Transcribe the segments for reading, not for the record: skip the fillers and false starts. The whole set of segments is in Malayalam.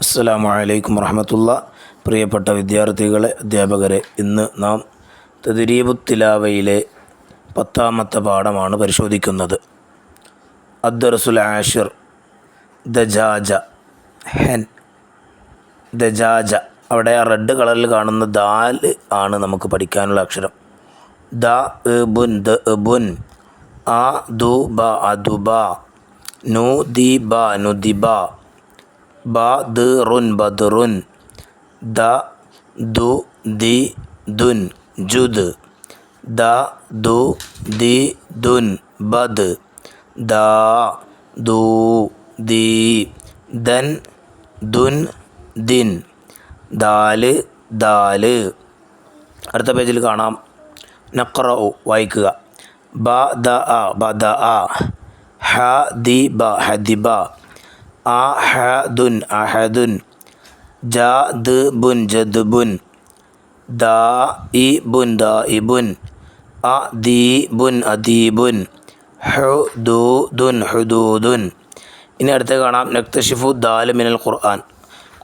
അസ്സലാമു അലൈക്കും വറഹ്മത്തുള്ളാഹി. പ്രിയപ്പെട്ട വിദ്യാർത്ഥികളെ, അധ്യാപകരെ, ഇന്ന് നാം തദ്രീബു തിലാവയിലെ 10ാമത്തെ പാഠമാണ് പരിശോധിക്കുന്നത്. അദ്ദർസുൽ ആഷിർ, ദജാജ, ഹെൻ. ദജാജ, അവിടെ റെഡ് കളറിൽ കാണുന്ന ദാൽ ആണ് നമുക്ക് പഠിക്കാനുള്ള അക്ഷരം. ദ ബുൻ, ദ ബുൻ. ആ ദു ബ, അദുബ. നു ദി ബ, നുദിബ. ബദ്റുൻ, ബദ്റുൻ. ദ ദു ദി ദുൻ, ജുദ്. ദ ദു ദി ദുൻ, ബദ്. ദ ദു ദി ദൻ, ദുൻ, ദിൻ. ദാല്, ദാല്. അടുത്ത പേജിൽ കാണാം നഖ്റഉ, വായിക്കുക. ബദഅ, ബദഅ. ഹദിബ, ഹദിബ. അഹദുൻ, അഹദുൻ. ജദ്ബുൻ, ജദ്ബുൻ. ദാഇബുൻ, ദാഇബുൻ. അദീബുൻ, അദീബുൻ. ഹുദൂദുൻ, ഹുദൂദുൻ. ഇനി അടുത്ത് കാണാം നക്തഷിഫു ദാൽ മിനൽ ഖുർആൻ,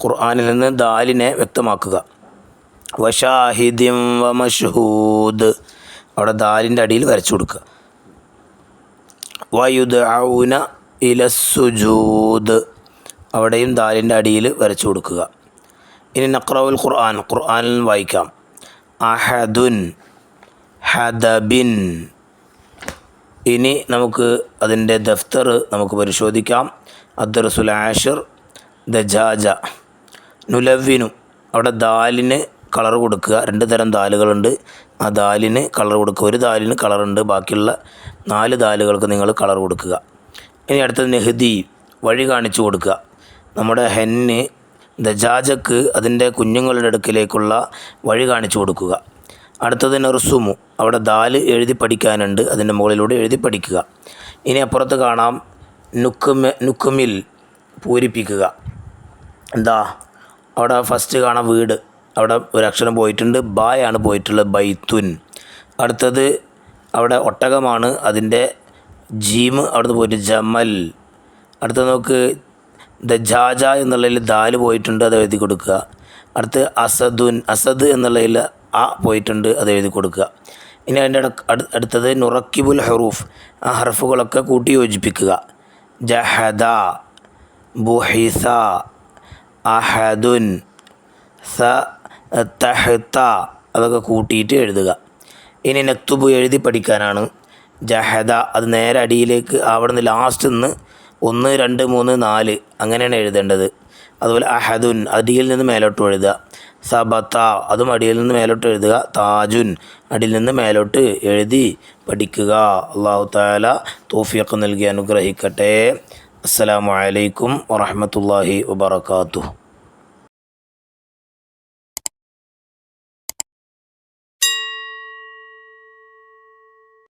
ഖുർആനിൽ നിന്ന് ദാലിനെ വ്യക്തമാക്കുക. വഷാഹിദിൻ വമഷ്ഹൂദ്, അവിടെ ദാലിൻ്റെ അടിയിൽ വരച്ചു കൊടുക്കുക. വയുദ്ഔന ഇലസ്സുജൂദ്, അവിടെയും ദാലിൻ്റെ അടിയിൽ വരച്ചു കൊടുക്കുക. ഇനി നഖ്റഉൽ ഖുർആൻ, ഖുർആനിൽ വായിക്കാം. അഹദുൻ, ഹദബിൻ. ഇനി നമുക്ക് അതിൻ്റെ ദഫ്തർ നമുക്ക് പരിശോധിക്കാം. അദ്ദർസുൽ ആഷിർ, ദജാജ. നുലവ്വിനു, അവിടെ ദാലിന് കളർ കൊടുക്കുക. 2 തരം ദാലുകളുണ്ട്. ആ ദാലിന് കളർ കൊടുക്കുക. ഒരു ദാലിന് കളറുണ്ട്, ബാക്കിയുള്ള 4 ദാലുകൾക്ക് നിങ്ങൾ കളർ കൊടുക്കുക. ഇനി അടുത്തത് നെഹ്ദി, വഴി കാണിച്ചു കൊടുക്കുക. നമ്മുടെ ഹെന്ന് ദജാജക്ക് അതിൻ്റെ കുഞ്ഞുങ്ങളുടെ അടുക്കിലേക്കുള്ള വഴി കാണിച്ചു കൊടുക്കുക. അടുത്തത് നർസുമു, അവിടെ ദാല് എഴുതി പഠിക്കാനുണ്ട്, അതിൻ്റെ മുകളിലൂടെ എഴുതി പഠിക്കുക. ഇനി അപ്പുറത്ത് കാണാം നുക്കുമിൽ, പൂരിപ്പിക്കുക. എന്താ അവിടെ ഫസ്റ്റ് കാണാം വീട്, അവിടെ ഒരു അക്ഷരം പോയിട്ടുണ്ട്, ബായാണ് പോയിട്ടുള്ളത്, ബൈത്തുൻ. അടുത്തത് അവിടെ ഒട്ടകമാണ്, അതിൻ്റെ ജീമ് അവിടുന്ന് പോയിട്ട് ജമൽ. അടുത്ത നോക്ക് ദജാജ എന്നുള്ളതിൽ ദാല് പോയിട്ടുണ്ട്, അത് എഴുതി കൊടുക്കുക. അടുത്ത് അസദുൻ, അസദ് എന്നുള്ളതിൽ അ പോയിട്ടുണ്ട്, അത് എഴുതി കൊടുക്കുക. ഇനി അതിൻ്റെ അടുത്തത് നുറക്കിബുൽ ഹറൂഫ്, ആ ഹർഫുകളൊക്കെ കൂട്ടി യോജിപ്പിക്കുക. ജഹദ, ബുഹിസ, അഹദുൻ, തഹ്ത, അതൊക്കെ കൂട്ടിയിട്ട് എഴുതുക. ഇനി നക്തുബ്, എഴുതി പഠിക്കാനാണ്. ജഹദ, അത് നേരെ അടിയിലേക്ക്, അവിടെ നിന്ന് ലാസ്റ്റ് നിന്ന് 1 2 3 4 അങ്ങനെയാണ് എഴുതേണ്ടത്. അതുപോലെ അഹദുൻ, അടിയിൽ നിന്ന് മേലോട്ട് എഴുതുക. സബത്ത, അതും അടിയിൽ നിന്ന് മേലോട്ട് എഴുതുക. താജുൻ, അടിയിൽ നിന്ന് മേലോട്ട് എഴുതി പഠിക്കുക. അല്ലാഹു തആല തൗഫീഖ് നൽകി അനുഗ്രഹിക്കട്ടെ. അസ്സലാമു അലൈക്കും വറഹ്മത്തുള്ളാഹി വബറകാതുഹു.